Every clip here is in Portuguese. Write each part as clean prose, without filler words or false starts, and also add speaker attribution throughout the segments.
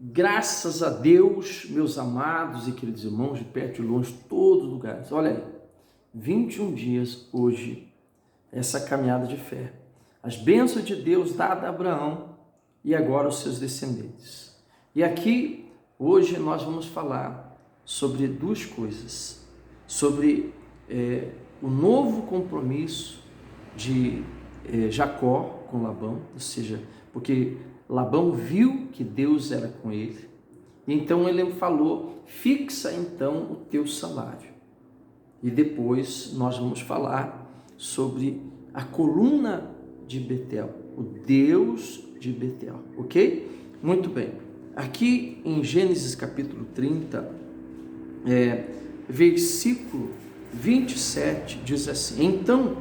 Speaker 1: Graças a Deus, meus amados e queridos irmãos, de perto e longe, todos os lugares. Olha aí, 21 dias hoje, essa caminhada de fé. As bênçãos de Deus dadas a Abraão e agora aos seus descendentes. E aqui, hoje, nós vamos falar sobre duas coisas. Sobre o novo compromisso de Jacó com Labão, ou seja, porque Labão viu que Deus era com ele, então ele falou: fixa então o teu salário. E depois nós vamos falar sobre a coluna de Betel, o Deus de Betel, ok? Muito bem, aqui em Gênesis capítulo 30, versículo 27, diz assim: então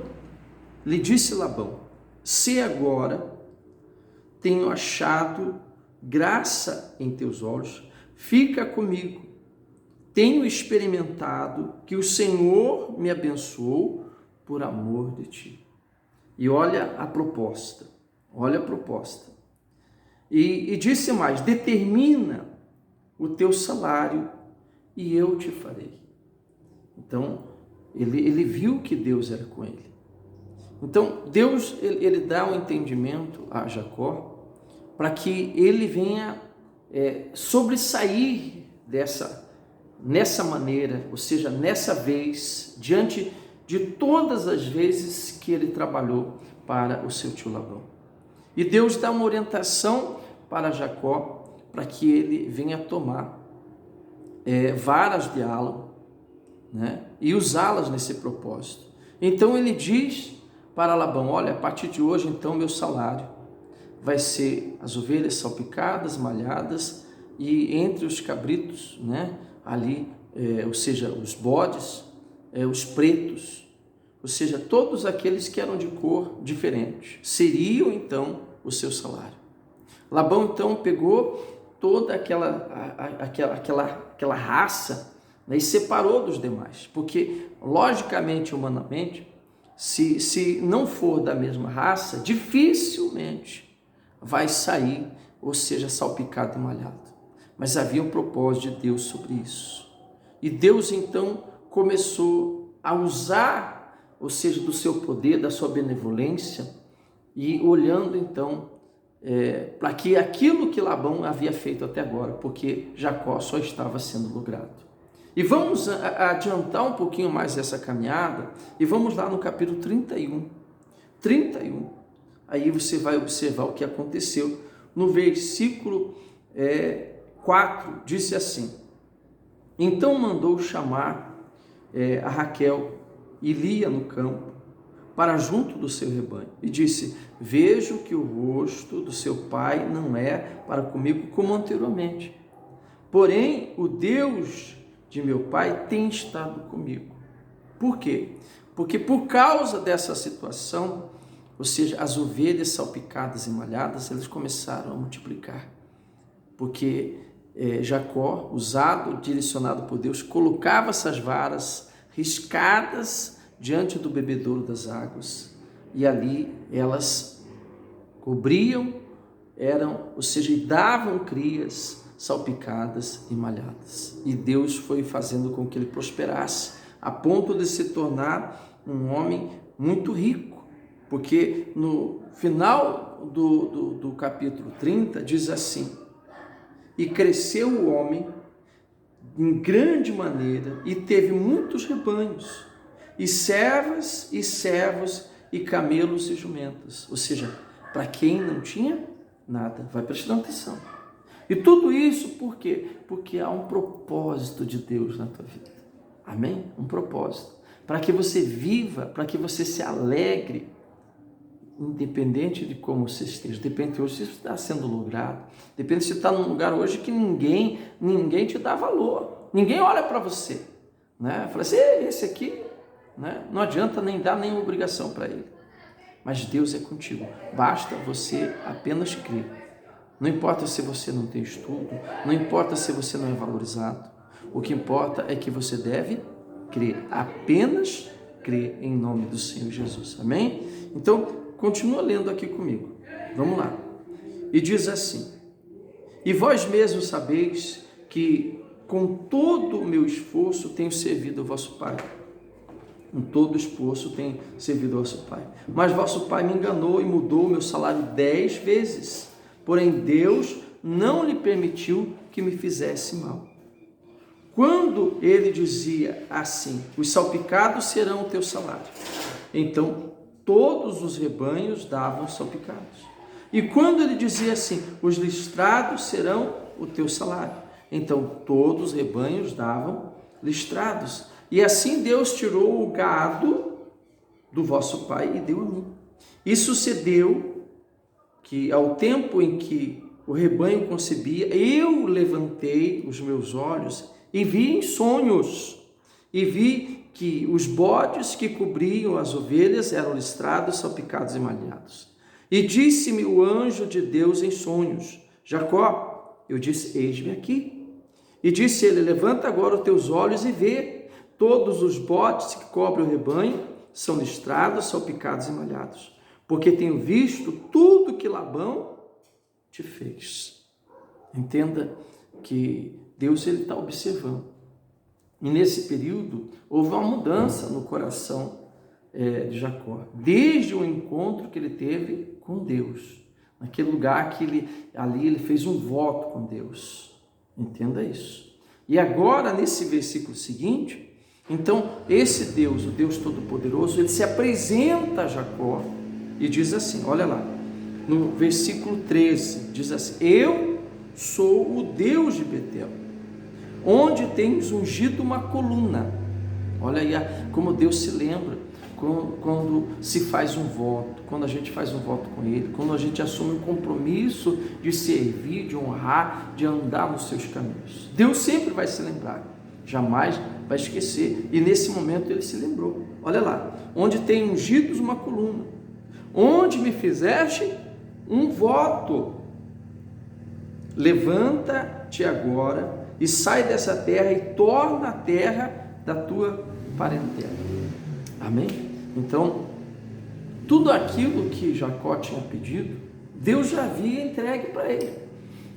Speaker 1: lhe disse Labão: se agora tenho achado graça em teus olhos, fica comigo. Tenho experimentado que o Senhor me abençoou por amor de ti. E olha a proposta, E disse mais: determina o teu salário e eu te farei. Então, ele viu que Deus era com ele. Então, Deus ele dá um entendimento a Jacó para que ele venha sobressair nessa maneira, ou seja, nessa vez, diante de todas as vezes que ele trabalhou para o seu tio Labão. E Deus dá uma orientação para Jacó, para que ele venha tomar varas de álamo, né, e usá-las nesse propósito. Então ele diz para Labão: olha, a partir de hoje, então, meu salário vai ser as ovelhas salpicadas, malhadas, e entre os cabritos, né, ali, ou seja, os bodes, os pretos, ou seja, todos aqueles que eram de cor diferente, seriam então o seu salário. Labão então pegou toda aquela raça, né, e separou dos demais, porque logicamente, humanamente, se não for da mesma raça, dificilmente vai sair, ou seja, salpicado e malhado. Mas havia um propósito de Deus sobre isso. E Deus então começou a usar, ou seja, do seu poder, da sua benevolência, e olhando então para que aquilo que Labão havia feito até agora, porque Jacó só estava sendo logrado. E vamos adiantar um pouquinho mais essa caminhada, e vamos lá no capítulo 31. Aí você vai observar o que aconteceu. No versículo 4, disse assim: então mandou chamar a Raquel e Lia no campo, para junto do seu rebanho, e disse: vejo que o rosto do seu pai não é para comigo como anteriormente, porém o Deus de meu pai tem estado comigo. Por quê? Porque por causa dessa situação, ou seja, as ovelhas salpicadas e malhadas, elas começaram a multiplicar. Porque Jacó, usado, direcionado por Deus, colocava essas varas riscadas diante do bebedouro das águas. E ali elas cobriam, ou seja, davam crias salpicadas e malhadas. E Deus foi fazendo com que ele prosperasse, a ponto de se tornar um homem muito rico. Porque no final do capítulo 30 diz assim: e cresceu o homem em grande maneira e teve muitos rebanhos, e servas e servos, e camelos e jumentas. Ou seja, para quem não tinha nada, vai prestando atenção. E tudo isso por quê? Porque há um propósito de Deus na tua vida. Amém? Um propósito. Para que você viva, para que você se alegre, independente de como você esteja. Depende hoje se você está sendo logrado. Depende se você está num lugar hoje que ninguém te dá valor. Ninguém olha para você, né? Fala assim: esse aqui, né? Não adianta nem dar nenhuma obrigação para ele. Mas Deus é contigo. Basta você apenas crer. Não importa se você não tem estudo, não importa se você não é valorizado. O que importa é que você deve crer. Apenas crer em nome do Senhor Jesus. Amém? Então, continua lendo aqui comigo. Vamos lá. E diz assim: E vós mesmos sabeis que com todo o meu esforço tenho servido ao vosso Pai. Com todo o esforço tenho servido ao vosso Pai. Mas vosso Pai me enganou e mudou o meu salário 10 vezes. Porém, Deus não lhe permitiu que me fizesse mal. Quando ele dizia assim, os salpicados serão o teu salário, então todos os rebanhos davam salpicados. E quando ele dizia assim, os listrados serão o teu salário, então todos os rebanhos davam listrados. E assim Deus tirou o gado do vosso pai e deu a mim. E sucedeu que ao tempo em que o rebanho concebia, eu levantei os meus olhos e vi em sonhos, e vi que os bodes que cobriam as ovelhas eram listrados, salpicados e malhados. E disse-me o anjo de Deus em sonhos, Jacó. Eu disse, eis-me aqui. E disse ele, levanta agora os teus olhos e vê, todos os bodes que cobrem o rebanho são listrados, salpicados e malhados, porque tenho visto tudo que Labão te fez. Entenda que Deus está observando. E nesse período houve uma mudança no coração de Jacó, desde o encontro que ele teve com Deus, naquele lugar que ele fez um voto com Deus. Entenda isso. E agora, nesse versículo seguinte, então esse Deus, o Deus Todo-Poderoso, ele se apresenta a Jacó e diz assim, olha lá, no versículo 13, diz assim, eu sou o Deus de Betel, onde tens ungido uma coluna. Olha aí como Deus se lembra quando se faz um voto, quando a gente faz um voto com Ele, quando a gente assume um compromisso de servir, de honrar, de andar nos seus caminhos. Deus sempre vai se lembrar, jamais vai esquecer. E nesse momento Ele se lembrou. Olha lá, onde tem ungidos uma coluna, onde me fizeste um voto. Levanta-te agora e sai dessa terra e torna a terra da tua parentela. Amém? Então, tudo aquilo que Jacó tinha pedido, Deus já havia entregue para ele,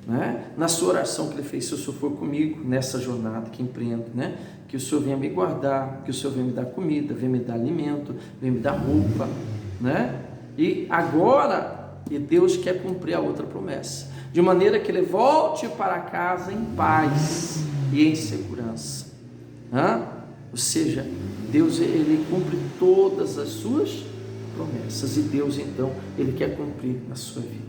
Speaker 1: né? Na sua oração que ele fez, se o Senhor for comigo nessa jornada que empreendo, né? Que o Senhor venha me guardar, que o Senhor venha me dar comida, venha me dar alimento, venha me dar roupa, né? E agora, Deus quer cumprir a outra promessa, de maneira que ele volte para casa em paz e em segurança. Ou seja, Deus ele cumpre todas as suas promessas, e Deus então, ele quer cumprir na sua vida.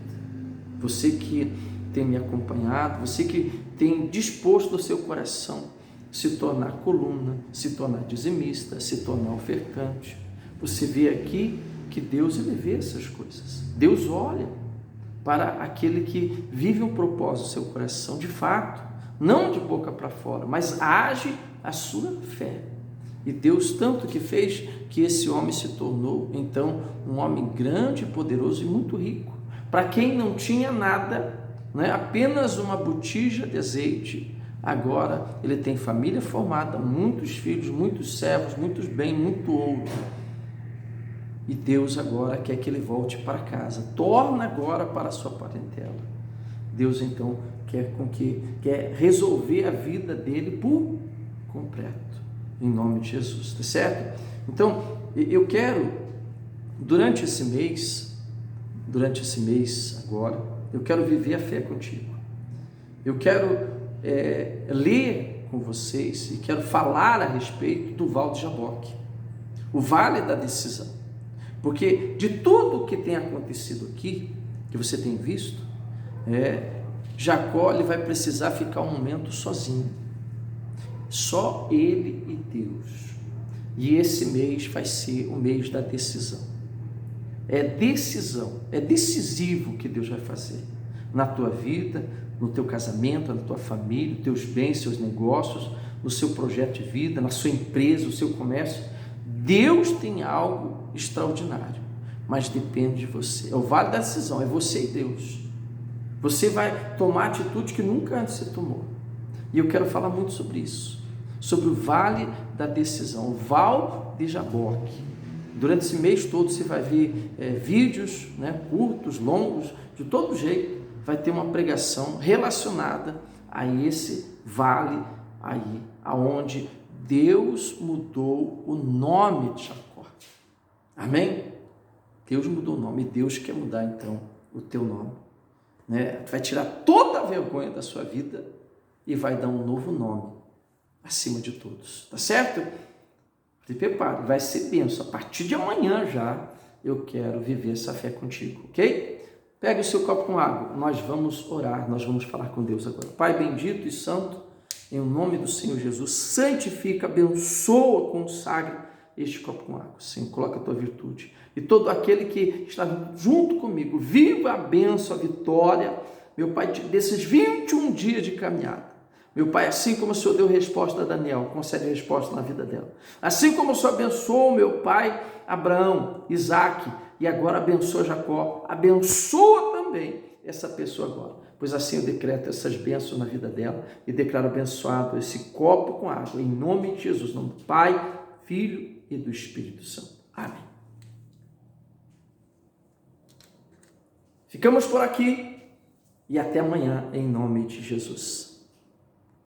Speaker 1: Você que tem me acompanhado, você que tem disposto o seu coração se tornar coluna, se tornar dizimista, se tornar ofertante, você vê aqui que Deus ele vê essas coisas. Deus olha para aquele que vive um propósito no seu coração, de fato, não de boca para fora, mas age a sua fé. E Deus tanto que fez que esse homem se tornou, então, um homem grande, poderoso e muito rico. Para quem não tinha nada, né, apenas uma botija de azeite, agora ele tem família formada, muitos filhos, muitos servos, muitos bens, muito ouro. E Deus agora quer que ele volte para casa, torna agora para a sua parentela. Deus então quer resolver a vida dele por completo, em nome de Jesus, tá certo? Então, eu quero, durante esse mês agora, eu quero viver a fé contigo. Eu quero ler com vocês e quero falar a respeito do Vale de Jaboque, o vale da decisão. Porque de tudo o que tem acontecido aqui, que você tem visto, Jacó ele vai precisar ficar um momento sozinho, só ele e Deus. E esse mês vai ser o mês da decisão. É decisão, é decisivo o que Deus vai fazer na tua vida, no teu casamento, na tua família, teus bens, seus negócios, no seu projeto de vida, na sua empresa, no seu comércio. Deus tem algo extraordinário, mas depende de você. É o vale da decisão, é você e Deus. Você vai tomar atitude que nunca antes você tomou. E eu quero falar muito sobre isso, sobre o vale da decisão, o Val de Jaboque. Durante esse mês todo você vai ver vídeos, né, curtos, longos, de todo jeito, vai ter uma pregação relacionada a esse vale aí, aonde Deus mudou o nome de Jacó. Amém? Deus mudou o nome, e Deus quer mudar então o teu nome, né? Vai tirar toda a vergonha da sua vida e vai dar um novo nome acima de todos, tá certo? Se prepare, vai ser bênção. A partir de amanhã já eu quero viver essa fé contigo, ok? Pegue o seu copo com água, nós vamos orar, nós vamos falar com Deus agora. Pai bendito e santo, em nome do Senhor Jesus, santifica, abençoa, consagra este copo com água. Senhor, coloca a tua virtude. E todo aquele que está junto comigo, viva a bênção, a vitória, meu Pai, desses 21 dias de caminhada. Meu Pai, assim como o Senhor deu resposta a Daniel, concede resposta na vida dela. Assim como o Senhor abençoou, meu Pai, Abraão, Isaque, e agora abençoa Jacó, abençoa também essa pessoa agora. Pois assim eu decreto essas bênçãos na vida dela e declaro abençoado esse copo com água, em nome de Jesus, em nome do Pai, Filho e do Espírito Santo. Amém. Ficamos por aqui e até amanhã, em nome de Jesus.